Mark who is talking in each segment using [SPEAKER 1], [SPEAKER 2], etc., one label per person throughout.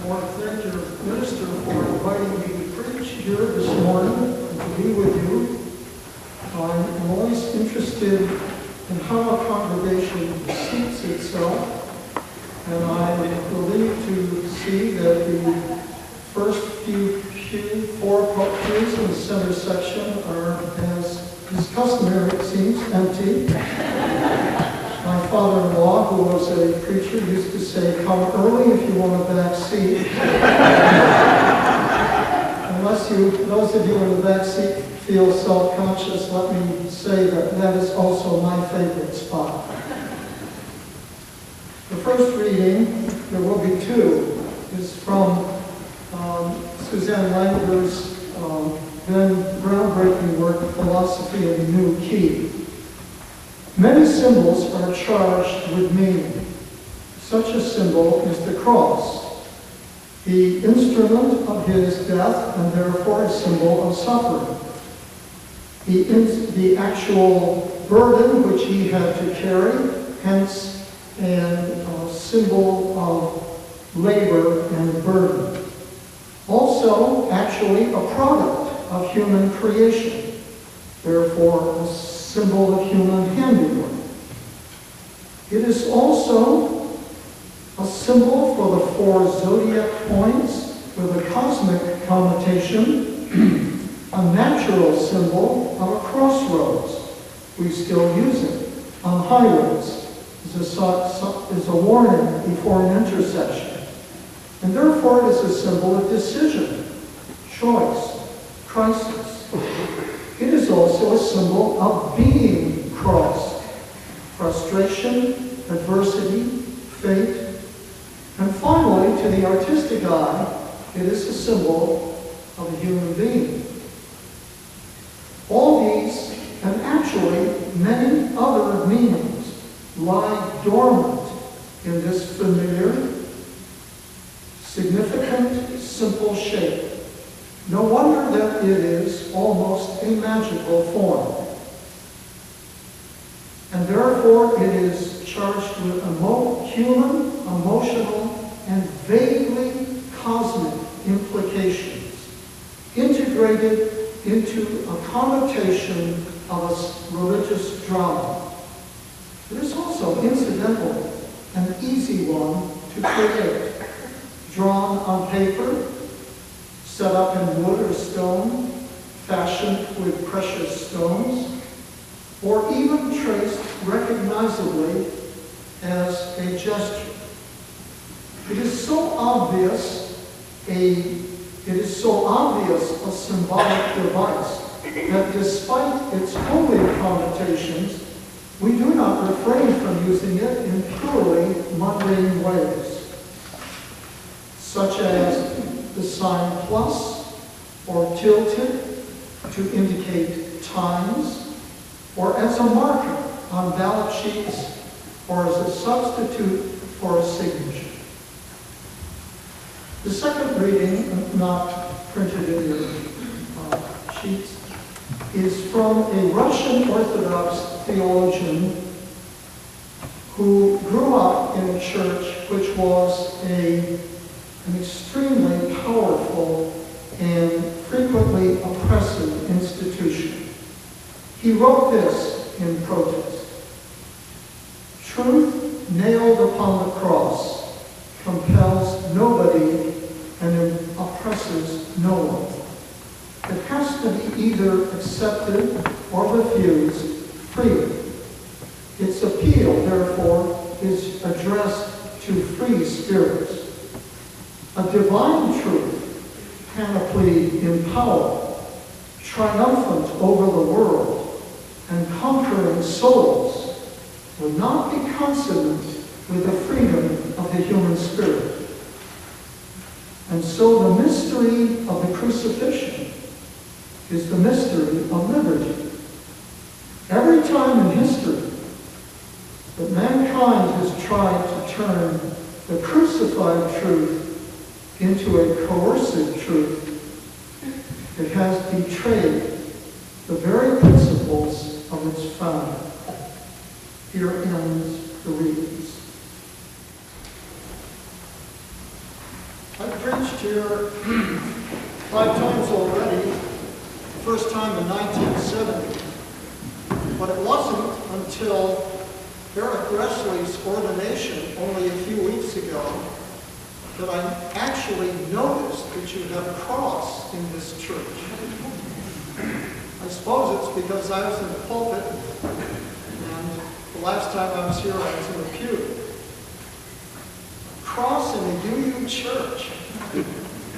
[SPEAKER 1] want to thank your minister for inviting me to preach here this morning and to be with you. I'm always interested in how a congregation seats itself, and I believe to see that the first four pews in the center section are, as is customary, it seems, empty. My father-in-law, who was a preacher, used to say, "Come early if you want a back seat." Those of you in the back seat feel self-conscious, let me say that is also my favorite spot. The first reading, there will be two, is from Suzanne Langer's then groundbreaking work, Philosophy in a New Key. Many symbols are charged with meaning. Such a symbol is the cross, the instrument of his death and therefore a symbol of suffering. The actual burden which he had to carry, hence a symbol of labor and burden. Also, actually, a product of human creation, therefore a symbol of human handiwork. It is also a symbol for the four zodiac points with a cosmic connotation, a natural symbol of a crossroads. We still use it on highways. Is a warning before an intersection. And therefore it is a symbol of decision, choice, crisis. It is also a symbol of being crossed, frustration, adversity, fate, and finally, to the artistic eye, it is a symbol of a human being. All these, and actually many other meanings, lie dormant in this familiar, significant, simple shape. No wonder that it is almost a magical form. And therefore it is charged with human, emotional, and vaguely cosmic implications, integrated into a connotation of a religious drama. It is also, incidentally, an easy one to create. Drawn on paper, set up in wood or stone, fashioned with precious stones, or even traced recognizably as a gesture. It is so obvious a symbolic device that despite its holy connotations, we do not refrain from using it in purely mundane ways, such as the sign plus or tilted to indicate times, or as a marker on ballot sheets, or as a substitute for a signature. The second reading, not printed in your sheets, is from a Russian Orthodox theologian who grew up in a church which was an extremely powerful and frequently oppressive institution. He wrote this in protest: "Truth nailed upon the cross compels nobody and oppresses no one. It has to be either accepted or refused freely. Its appeal, therefore, is addressed to free spirits. A divine truth, panoplied in power, triumphant over the world, and conquering souls, would not be consonant with the freedom of the human spirit. And so the mystery of the crucifixion is the mystery of liberty. Every time in history that mankind has tried to turn the crucified truth into a coercive truth, it has betrayed the very principles of its founder." Here ends the readings. I preached here 5 times already, the first time in 1970, but it wasn't until Eric Gressley's ordination only a few weeks ago that I actually noticed that you have a cross in this church. I suppose it's because I was in the pulpit, and the last time I was here I was in the pew. Cross in the UU church.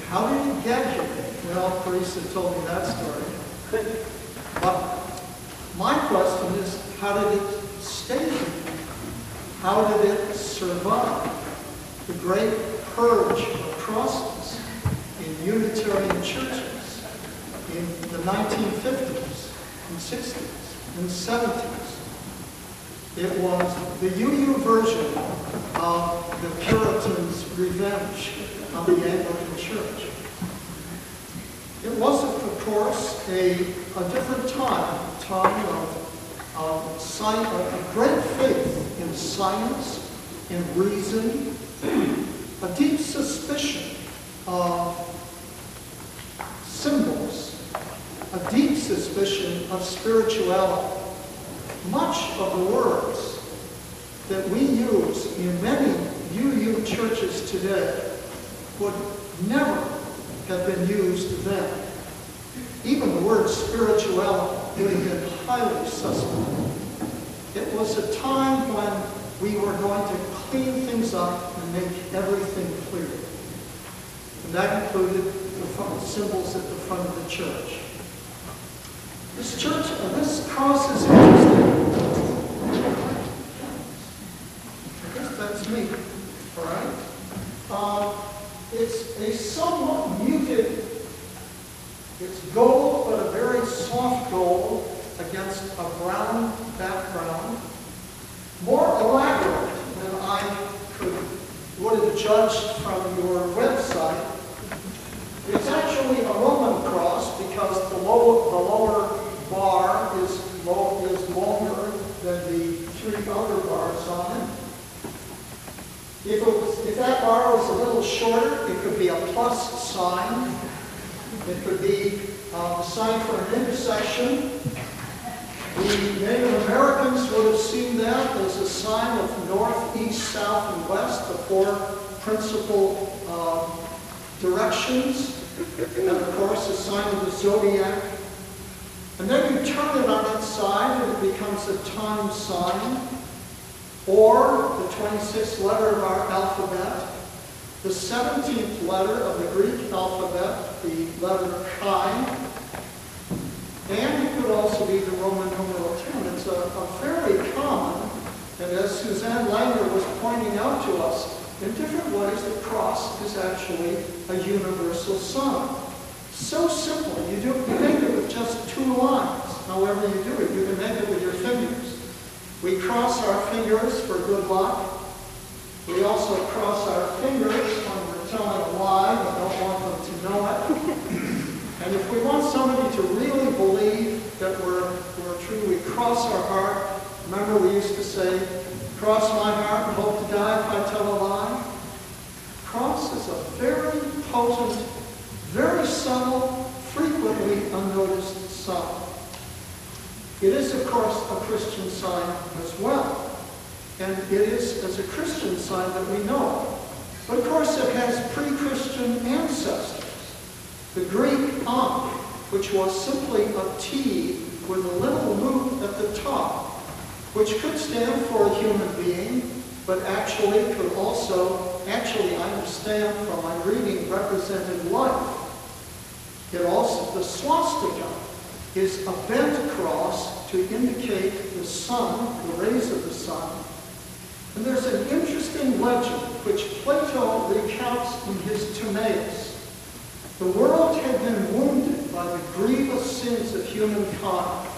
[SPEAKER 1] How did it get here? Well, Teresa told me that story. But my question is, how did it stay here? How did it survive the great purge of crosses in Unitarian churches in the 1950s and 60s and 70s? It was the UU version of the Puritans' revenge on the Anglican Church. It was, of course, a different time of great faith in science, in reason, a deep suspicion of symbols, a deep suspicion of spirituality. Much of the words that we use in many UU churches today would never have been used then. Even the word spirituality would have been highly suspect. It was a time when we were going to clean things up and make everything clear. And that included the symbols at the front of the church. This cross is interesting. I guess that's me, all right? It's a somewhat muted, it's gold, but a very soft gold against a brown background. More elaborate than I would have judged from your website. It's actually a Roman cross because the lower bar is longer than the 3 outer bars on it. If that bar was a little shorter, it could be a plus sign. It could be a sign for an intersection. The Native Americans would have seen that as a sign of north, east, south, and west, the 4 principal directions, and of course a sign of the zodiac. And then you turn it on its side and it becomes a time sign, or the 26th letter of our alphabet, the 17th letter of the Greek alphabet, the letter chi, and it could also be the Roman numeral 10. It's a fairly common, and as Suzanne Langer was pointing out to us, in different ways the cross is actually a universal sign. So simple. You make it with just 2 lines. However you do it, you can make it with your fingers. We cross our fingers for good luck. We also cross our fingers when we're telling a lie. We don't want them to know it. And if we want somebody to really believe that we're true, we cross our heart. Remember we used to say, cross my heart and hope to die if I tell a lie? Cross is a very potent, very subtle, frequently unnoticed sign. It is, of course, a Christian sign as well. And it is as a Christian sign that we know it. But of course it has pre-Christian ancestors. The Greek ankh, which was simply a T with a little loop at the top, which could stand for a human being, but actually could also, I understand from my reading, represented life. It also, the swastika is a bent cross to indicate the sun, the rays of the sun. And there's an interesting legend which Plato recounts in his Timaeus. The world had been wounded by the grievous sins of humankind,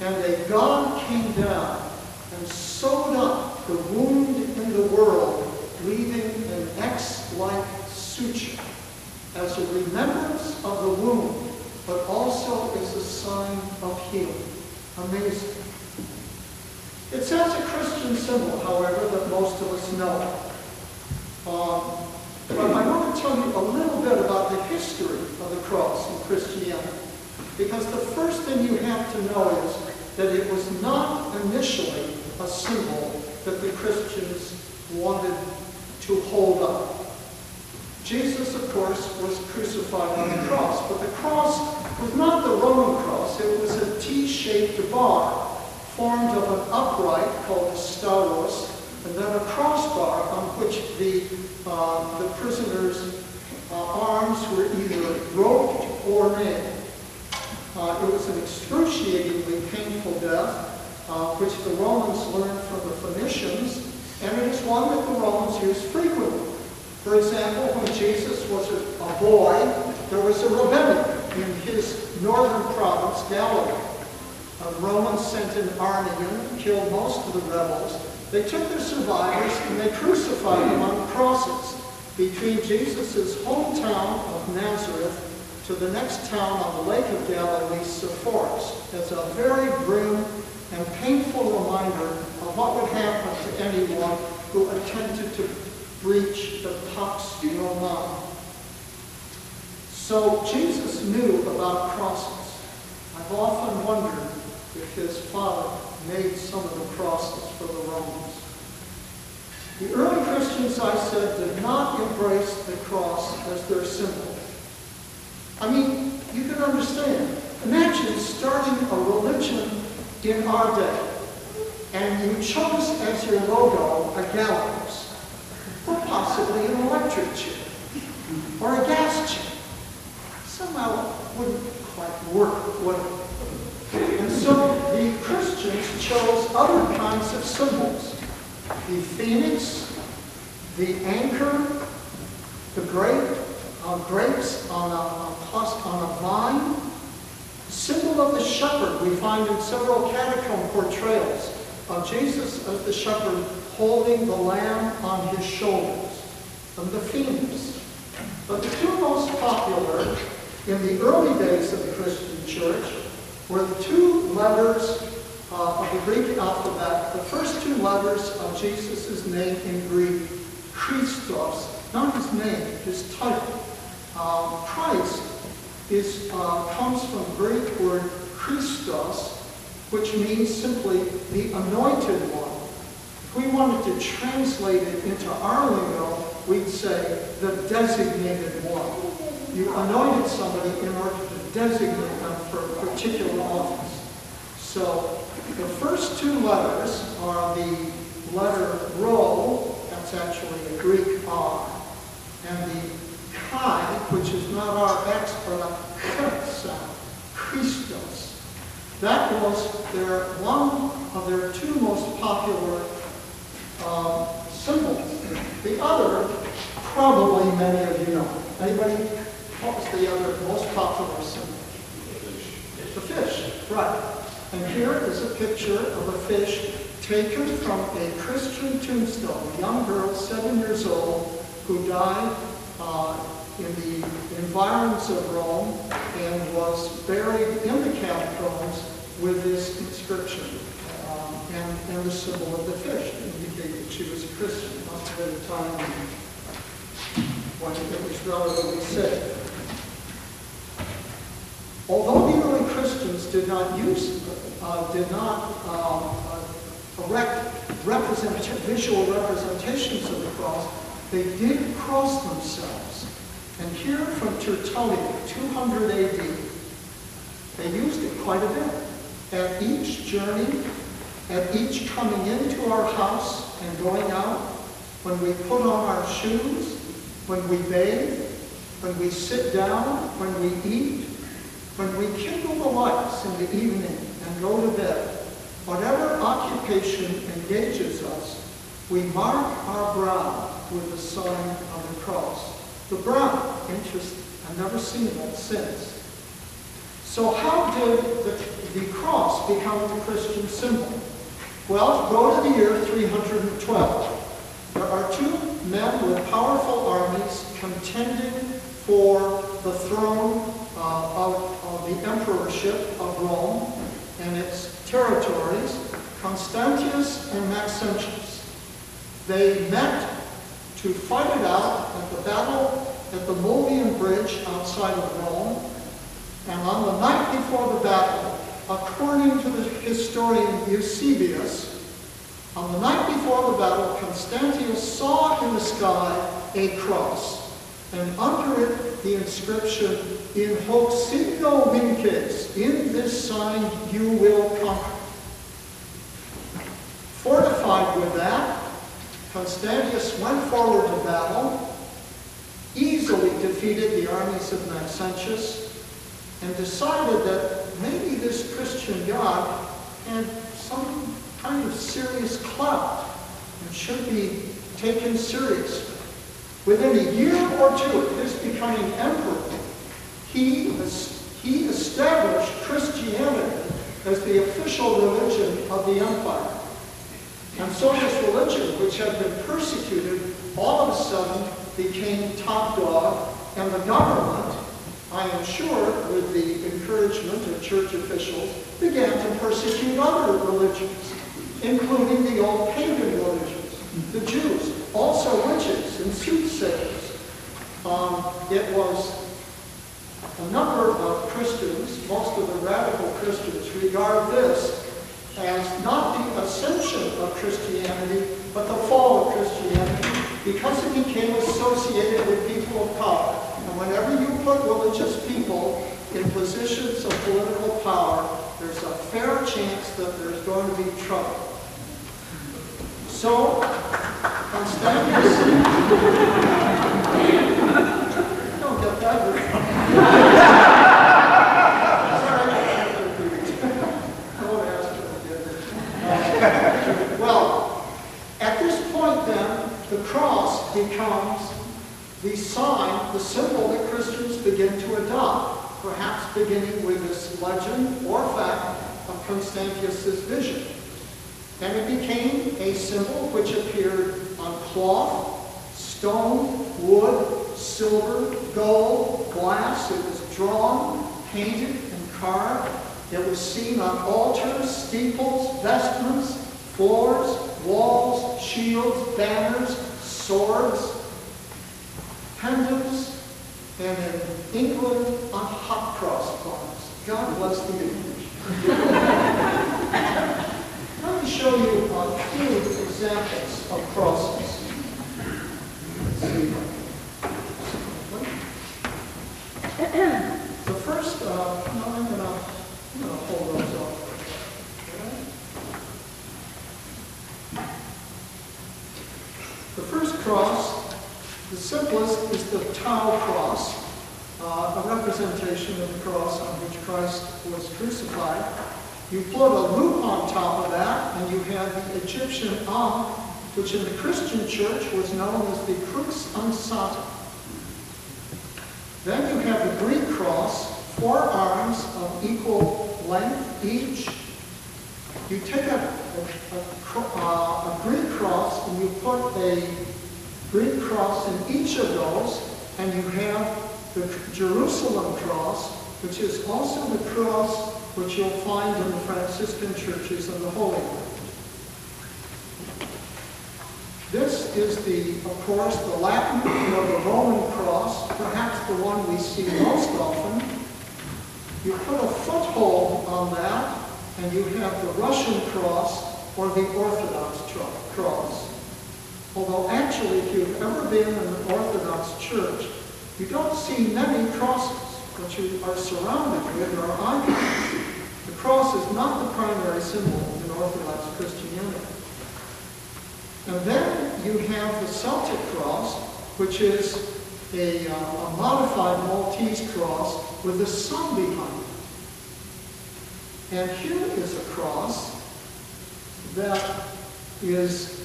[SPEAKER 1] and a god came down and sewed up the wound in the world, leaving an X-like suture as a remembrance of the wound, but also as a sign of healing. Amazing. It's as a Christian symbol, however, that most of us know. But I want to to tell you a little bit about the history of the cross in Christianity. Because the first thing you have to know is that it was not initially a symbol that the Christians wanted to hold up. Jesus, of course, was crucified on the cross, but the cross was not the Roman cross. It was a T-shaped bar formed of an upright called a stauros, and then a crossbar on which the prisoners' arms were either roped or nailed. It was an excruciatingly painful death, which the Romans learned from the Phoenicians, and it is one that the Romans used frequently. For example, when Jesus was a boy, there was a rebellion in his northern province, Galilee. The Romans sent an army in, killed most of the rebels. They took their survivors and they crucified them on crosses between Jesus' hometown of Nazareth to the next town on the Lake of Galilee, Sepphoris, as a very grim and painful reminder of what would happen to anyone who attempted to breach the Pax Romana. So Jesus knew about crosses. I've often wondered if his father made some of the crosses for the Romans. The early Christians, I said, did not embrace the cross as their symbol. I mean, you can understand. Imagine starting a religion in our day, and you chose as your logo a gallows, or possibly an electric chair, or a gas chair. Somehow it wouldn't quite work, would it? And so the Christians chose other kinds of symbols. The phoenix, the anchor, the grapes on a vine, the symbol of the shepherd. We find in several catacomb portrayals of Jesus as the shepherd holding the lamb on his shoulders, and the phoenix. But the two most popular in the early days of the Christian church were the two letters of the Greek alphabet, the first two letters of Jesus' name in Greek, Christos, not his name, his title. Christ comes from the Greek word Christos, which means simply the anointed one. If we wanted to translate it into our lingo, we'd say the designated one. You anointed somebody in order to designate them for a particular office. So the first two letters are the letter Rho, that's actually a Greek R, and the Chi, which is not our X, but a K sound, Christos. That was one of their two most popular symbols. The other, probably many of you know. Anybody? What was the other most popular symbol? The fish, right. And here is a picture of a fish taken from a Christian tombstone, a young girl, 7 years old, who died in the environs of Rome and was buried in the catacombs with this inscription and the symbol of the fish to indicate that she was a Christian. Must have been a time when it was relatively safe. Although the early Christians did not erect visual representations of the cross, they did cross themselves. And here from Tertullian, 200 AD, they used it quite a bit. At each journey, at each coming into our house and going out, when we put on our shoes, when we bathe, when we sit down, when we eat, when we kindle the lights in the evening and go to bed, whatever occupation engages us, we mark our brow with the sign of the cross. The brow, interesting. I've never seen that since. So how did the cross become the Christian symbol? Well, go to the year 312. There are two men with powerful armies contending for the throne of the emperorship of Rome and its territories, Constantius and Maxentius. They met to fight it out at the Battle at the Mulvian Bridge outside of Rome, and on the night before the battle, according to the historian Eusebius, on the night before the battle, Constantius saw in the sky a cross, and under it the inscription, "In hoc signo vinces," in this sign you will conquer. Fortified with that, Constantius went forward to battle, easily defeated the armies of Maxentius, and decided that maybe this Christian God had some kind of serious clout and should be taken seriously. Within a year or two of his becoming emperor, he established Christianity as the official religion of the empire. And so this religion, which had been persecuted, all of a sudden became top dog, and the government, I am sure with the encouragement of church officials, began to persecute other religions, including the old pagan religions, the Jews, also witches and soothsayers. It was a number of Christians, most of the radical Christians, regard this as not the ascension of Christianity, but the fall of Christianity, because it became associated with people of power. And whenever you put religious people in positions of political power, there's a fair chance that there's going to be trouble. So, Constantius, don't get that right. Well, at this point then, the cross becomes the sign, the symbol that Christians begin to adopt, perhaps beginning with this legend or fact of Constantius' vision. And it became a symbol which appeared on cloth, stone, wood, silver, gold, glass. It was drawn, painted, and carved. It was seen on altars, steeples, vestments, floors, walls, shields, banners, swords, pendants, and in England on hot cross buns. God bless the English. Let me show you a few examples of crosses. Let's see. The first, I'm going to hold those up. Okay. The first cross, the simplest, is the Tau cross, a representation of the cross on which Christ was crucified. You put a loop on top of that, and you have the Egyptian ankh, which in the Christian church was known as the crux ansata. Then you have the Greek cross, 4 arms of equal length each. You take a Greek cross and you put a Greek cross in each of those, and you have the Jerusalem cross, which is also the cross which you'll find in the Franciscan churches of the Holy Land. This is of course, the Latin or the Roman cross, perhaps the one we see most often. You put a foothold on that, and you have the Russian cross or the Orthodox cross. Although actually, if you've ever been in an Orthodox church, you don't see many crosses. What you are surrounded with are icons. The cross is not the primary symbol in Orthodox Christianity. And then you have the Celtic cross, which is a modified Maltese cross with a sun behind it. And here is a cross that is,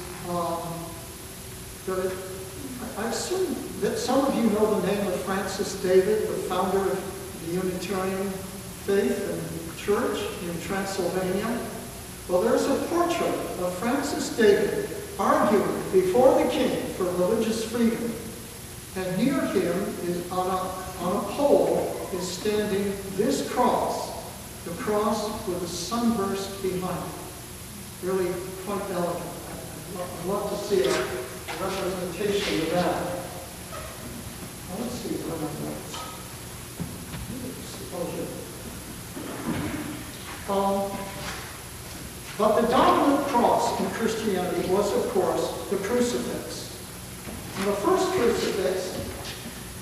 [SPEAKER 1] I assume that some of you know the name of Francis David, the founder of the Unitarian faith and church in Transylvania. Well, there's a portrait of Francis David arguing before the king for religious freedom. And near him is on a pole is standing this cross, the cross with a sunburst behind it. Really quite elegant. I'd love to see a representation of that. Now let's in my notes. But the dominant cross in Christianity was, of course, the crucifix. And the first crucifix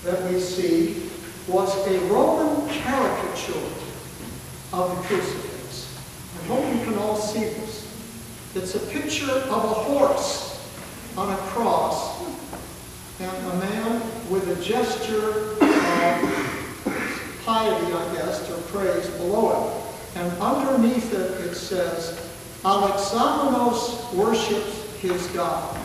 [SPEAKER 1] that we see was a Roman caricature of the crucifix. I hope you can all see this. It's a picture of a horse on a cross and a man with a gesture of piety, I guess, or praise below it. And underneath it, it says, Alexamenos worships his God.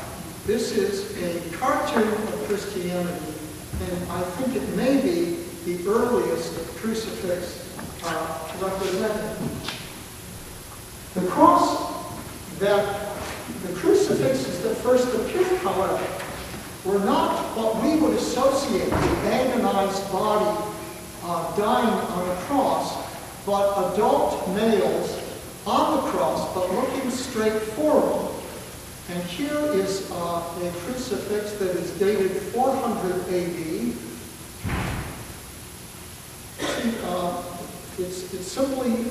[SPEAKER 1] This is a cartoon of Christianity, and I think it may be the earliest crucifix represented. The crucifixes that first appeared, however, were not what we would associate with the agonized body dying on a cross, but adult males on the cross, but looking straight forward. And here is a crucifix that is dated 400 AD. It's simply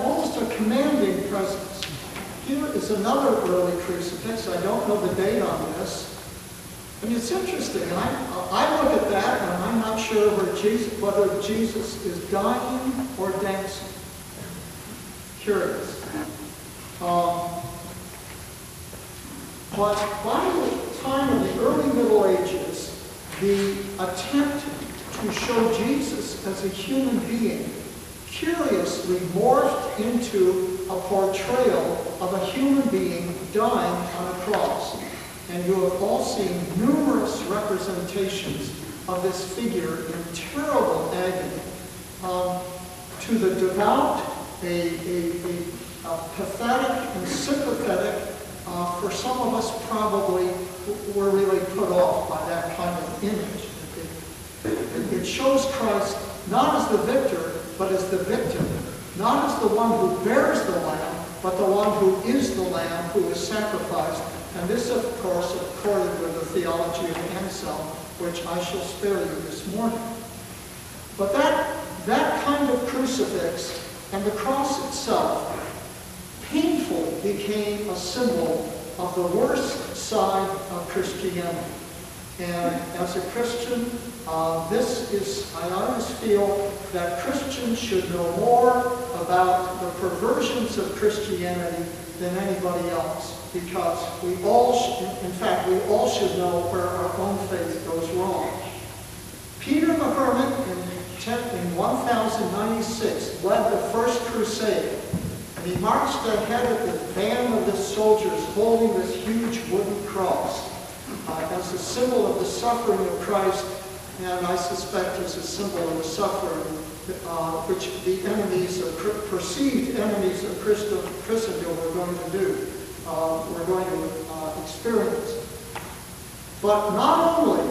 [SPEAKER 1] almost a commanding presence. Here is another early crucifix. I don't know the date on this. And it's interesting. I look at that and I'm not sure whether Jesus is dying or dancing. Curious. But by the time of the early Middle Ages, the attempt to show Jesus as a human being curiously morphed into a portrayal of a human being dying on a cross. And you have all seen numerous representations of this figure in terrible agony. To the devout, a pathetic and sympathetic. For some of us, probably, were really put off by that kind of image. It shows Christ not as the victor, but as the victim. Not as the one who bears the lamb, but the one who is the lamb who is sacrificed. And this, of course, accorded with the theology of Anselm, which I shall spare you this morning. But that kind of crucifix and the cross itself painfully became a symbol of the worst side of Christianity. And as a Christian, I always feel that Christians should know more about the perversions of Christianity than anybody else, because we all should know where our own faith goes wrong. Peter the Hermit in 1096 led the first crusade. And he marched ahead of the band of the soldiers holding this huge wooden cross as a symbol of the suffering of Christ, and I suspect as a symbol of the suffering which the perceived enemies of Christendom were going to do, were going to experience. But not only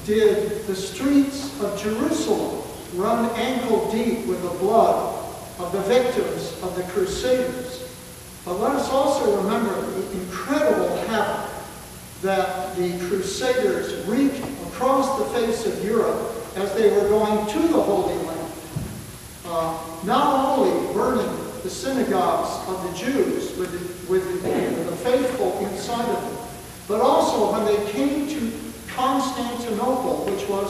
[SPEAKER 1] did the streets of Jerusalem run ankle deep with the blood of the victims of the Crusaders, but let us also remember the incredible havoc that the Crusaders wreaked across the face of Europe as they were going to the Holy Land. Not only burning the synagogues of the Jews with the faithful inside of them, but also when they came to Constantinople, which was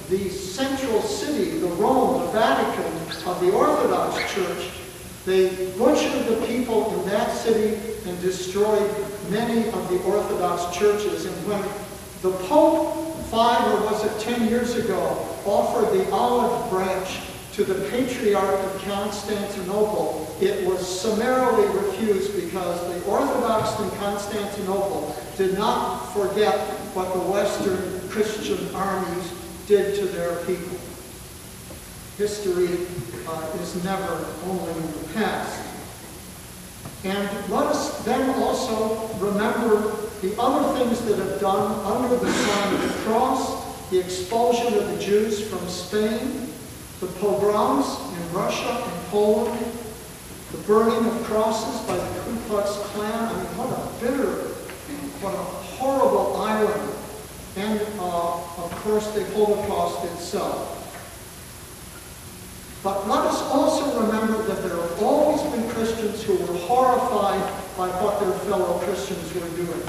[SPEAKER 1] the central city, the Rome, the Vatican of the Orthodox Church, they butchered the people in that city and destroyed many of the Orthodox churches. And when the Pope, 5 or was it 10 years ago, offered the olive branch to the Patriarch of Constantinople, it was summarily refused because the Orthodox in Constantinople did not forget what the Western Christian armies did to their people. History is never only in the past. And let us then also remember the other things that have done under the sign of the cross, the expulsion of the Jews from Spain, the pogroms in Russia and Poland, the burning of crosses by the Ku Klux Klan. I mean, what a horrible irony and of course the Holocaust itself. But let us also remember that there have always been Christians who were horrified by what their fellow Christians were doing.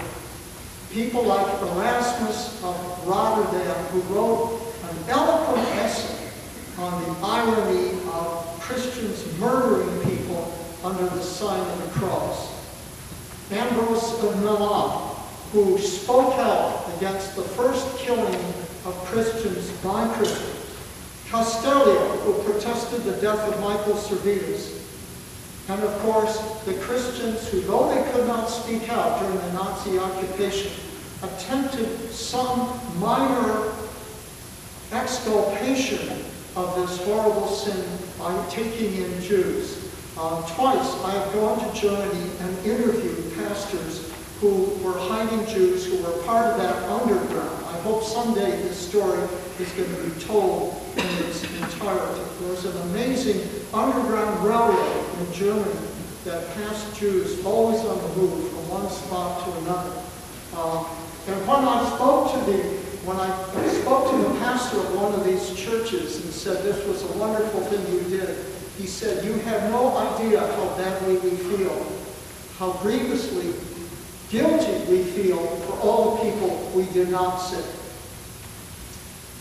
[SPEAKER 1] People like Erasmus of Rotterdam, who wrote an eloquent essay on the irony of Christians murdering people under the sign of the cross. Ambrose of Milan, who spoke out against the first killing of Christians by Christians. Castellio, who protested the death of Michael Servetus. And of course, the Christians who, though they could not speak out during the Nazi occupation, attempted some minor exculpation of this horrible sin by taking in Jews. Twice I have gone to Germany and interviewed pastors who were hiding Jews who were part of that underground. I hope someday this story is going to be told in its entirety. There was an amazing underground railroad in Germany that passed Jews always on the move from one spot to another. And when I spoke to the pastor of one of these churches and said this was a wonderful thing you did, he said, "You have no idea how badly we feel, how grievously guilty we feel for all the people we did not save."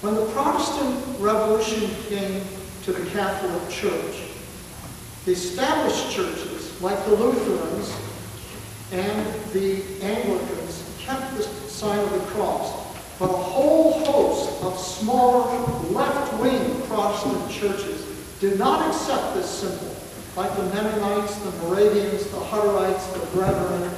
[SPEAKER 1] When the Protestant Revolution came to the Catholic Church, the established churches, like the Lutherans and the Anglicans, kept the sign of the cross. But a whole host of smaller left-wing Protestant churches did not accept this symbol, like the Mennonites, the Moravians, the Hutterites, the Brethren,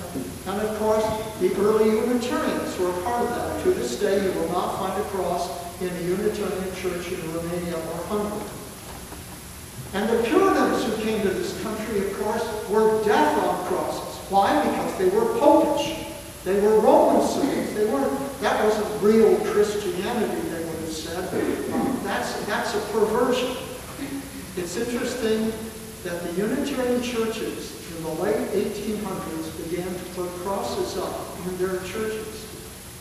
[SPEAKER 1] and of course the early Unitarians were a part of that. To this day you will not find a cross in a Unitarian church in Romania or Hungary. And the Puritans who came to this country, of course, were death on crosses. Why? Because they were popish. They were Roman symbols. That wasn't real Christianity, they would have said. That's a perversion. It's interesting that the Unitarian churches in the late 1800s began to put crosses up in their churches.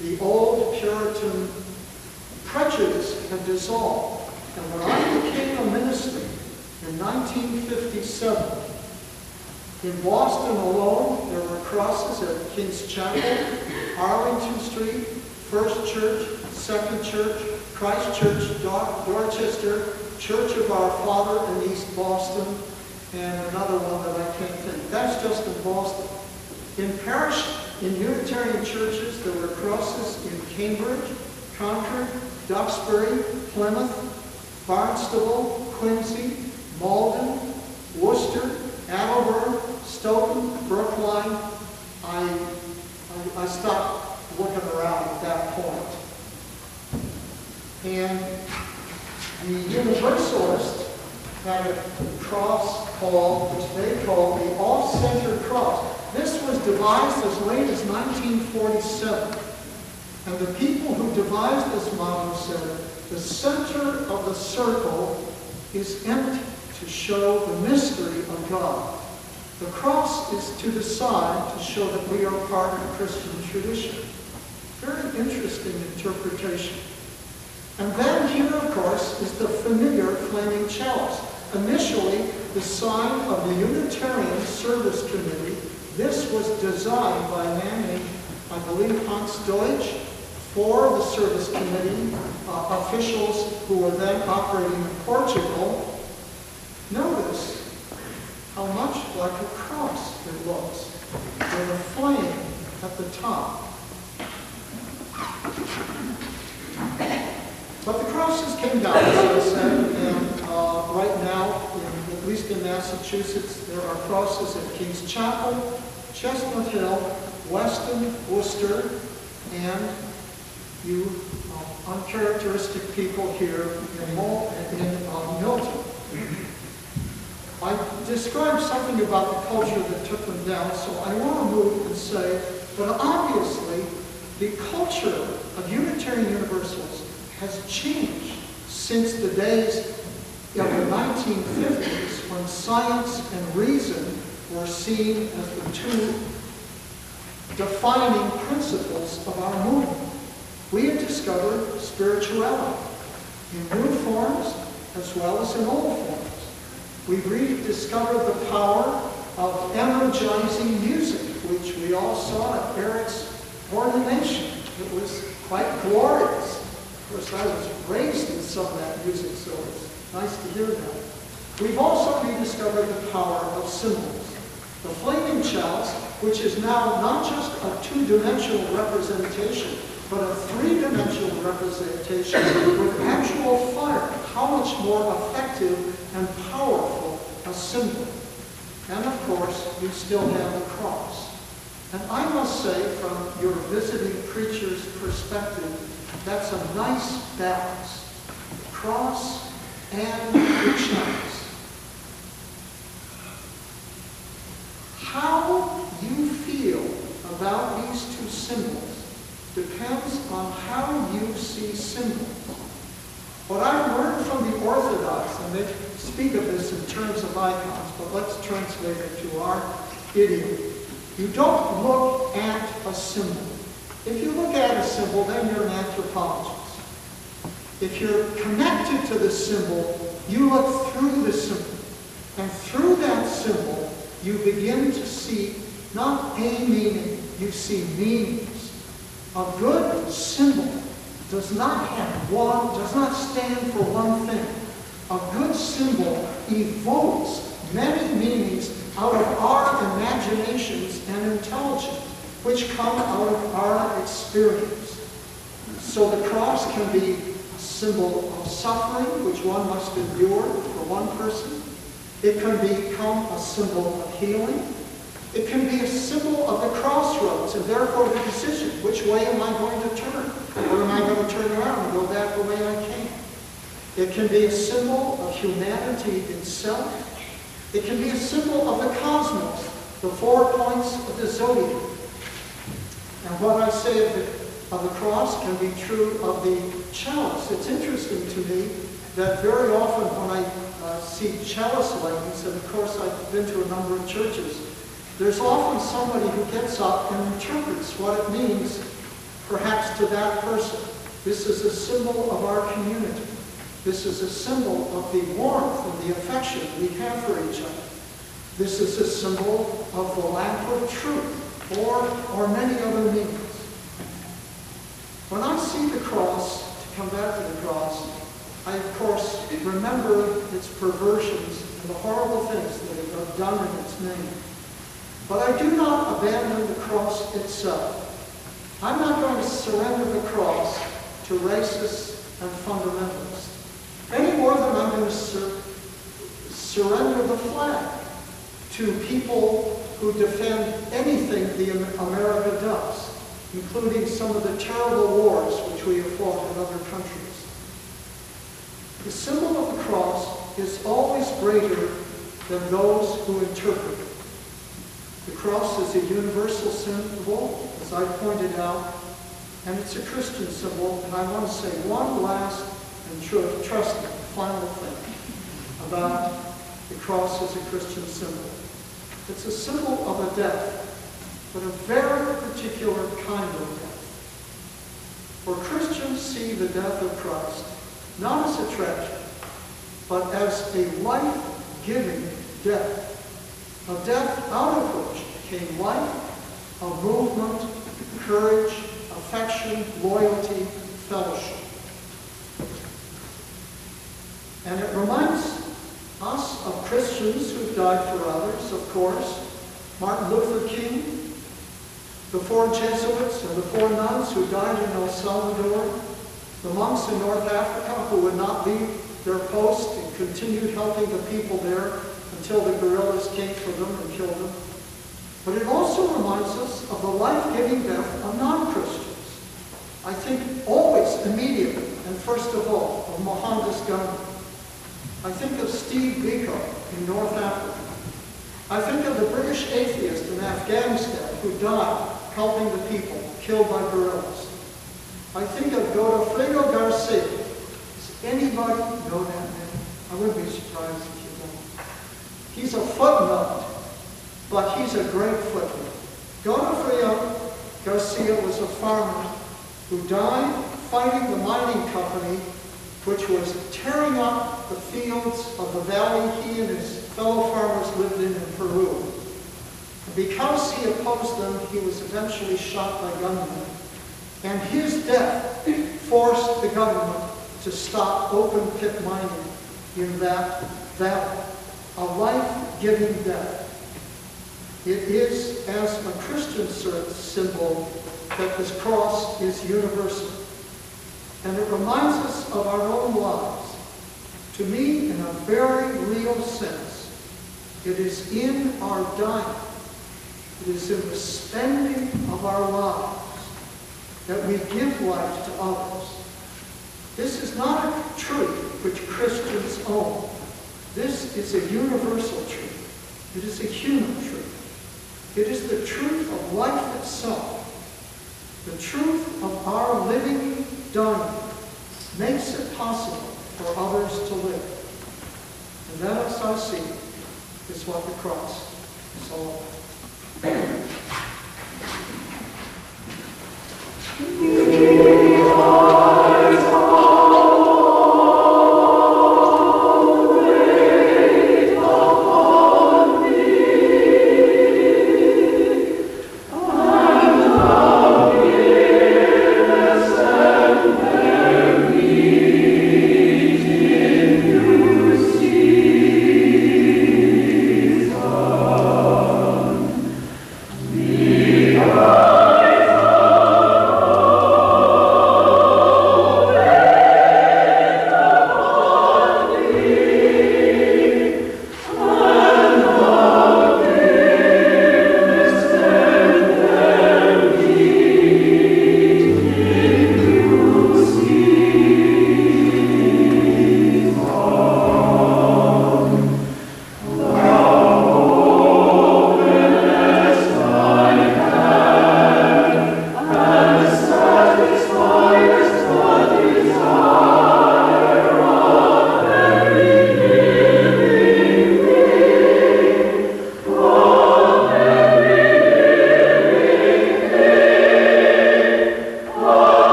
[SPEAKER 1] The old Puritan prejudice had dissolved. And when I became a minister in 1957, in Boston alone, there were crosses at King's Chapel, Arlington Street, First Church, Second Church, Christ Church, Dorchester, Church of Our Father in East Boston, and another one that I can't think. That's just in Boston. In Unitarian churches, there were crosses in Cambridge, Concord, Duxbury, Plymouth, Barnstable, Quincy, Malden, Worcester, Attleboro, Stoughton, Brookline. I stopped looking around at that point. And the Universalist had a cross called, which they called the off-center cross. This was devised as late as 1947. And the people who devised this motto said, "The center of the circle is empty to show the mystery of God. The cross is to the side to show that we are part of Christian tradition." Very interesting interpretation. And then here, of course, is the familiar flaming chalice. Initially, the sign of the Unitarian Service Committee. This was designed by a man named, I believe, Hans Deutsch, for the Service Committee officials who were then operating in Portugal. Notice how much like a cross it looks, with a flame at the top. But the crosses came down, as I said, and right now, at least in Massachusetts, there are crosses at King's Chapel, Chestnut Hill, Weston, Worcester, and you uncharacteristic people here in Milton. I described something about the culture that took them down, so I want to move and say, but obviously, the culture of Unitarian Universalists has changed since the days of the 1950s when science and reason were seen as the two defining principles of our movement. We have discovered spirituality in new forms as well as in old forms. We've rediscovered the power of energizing music, which we all saw at Eric's ordination. It was quite glorious. Of course, I was raised in some of that music, so it's nice to hear that. We've also rediscovered the power of symbols. The flaming chalice, which is now not just a two-dimensional representation, but a three-dimensional representation with actual fire. How much more effective and powerful a symbol. And of course, we still have the cross. And I must say, from your visiting preacher's perspective, that's a nice balance. The cross and the chalice. How you feel about these two symbols depends on how you see symbols. What I've learned from the Orthodox, and they speak of this in terms of icons, but let's translate it to our idiom. You don't look at a symbol. If you look at a symbol, then you're an anthropologist. If you're connected to the symbol, you look through the symbol. And through that symbol, you begin to see not a meaning, you see meanings. A good symbol does not stand for one thing. A good symbol evokes many meanings out of our imaginations and intelligence, which come out of our experience. So the cross can be a symbol of suffering, which one must endure for one person. It can become a symbol of healing. It can be a symbol of the crossroads, and therefore the decision. Which way am I going to turn? Or am I going to turn around and go back the way I came? It can be a symbol of humanity itself. It can be a symbol of the cosmos, the 4 points of the zodiac. And what I say of the cross can be true of the chalice. It's interesting to me that very often when I see chalice lightings, and of course I've been to a number of churches, there's often somebody who gets up and interprets what it means, perhaps to that person. This is a symbol of our community. This is a symbol of the warmth and the affection we have for each other. This is a symbol of the lamp of truth, or many other meanings. When I see the cross, to come back to the cross, I, of course, remember its perversions and the horrible things that are done in its name. But I do not abandon the cross itself. I'm not going to surrender the cross to racists and fundamentalists, any more than I'm going to surrender the flag to people who defend anything America does, including some of the terrible wars which we have fought in other countries. The symbol of the cross is always greater than those who interpret it. The cross is a universal symbol, as I pointed out, and it's a Christian symbol. And I want to say one last and trusting final thing about the cross as a Christian symbol. It's a symbol of a death, but a very particular kind of death. For Christians see the death of Christ not as a tragedy, but as a life-giving death. A death out of which came life, a movement, courage, affection, loyalty, fellowship. And it reminds us of Christians who've died for others, of course. Martin Luther King, the 4 Jesuits and the 4 nuns who died in El Salvador, the monks in North Africa who would not leave their post and continued helping the people there until the guerrillas came for them and killed them. But it also reminds us of the life-giving death of non-Christians. I think always, immediately, and first of all, of Mohandas Gandhi. I think of Steve Biko in North Africa. I think of the British atheist in Afghanistan who died helping the people killed by guerrillas. I think of Godofredo Garcia. Does anybody know that name? I wouldn't be surprised if you don't. He's a footnote, but he's a great footnote. Godofredo Garcia was a farmer who died fighting the mining company which was tearing up the fields of the valley he and his fellow farmers lived in Peru. And because he opposed them, he was eventually shot by gunmen. And his death forced the government to stop open pit mining in that valley, a life-giving death. It is, as a Christian symbol, that this cross is universal. And it reminds us of our own lives. To me, in a very real sense, it is in our dying, it is in the spending of our lives that we give life to others. This is not a truth which Christians own. This is a universal truth. It is a human truth. It is the truth of life itself. The truth of our living, dying, makes it possible for others to live. And that, as I see, is what the cross is all about.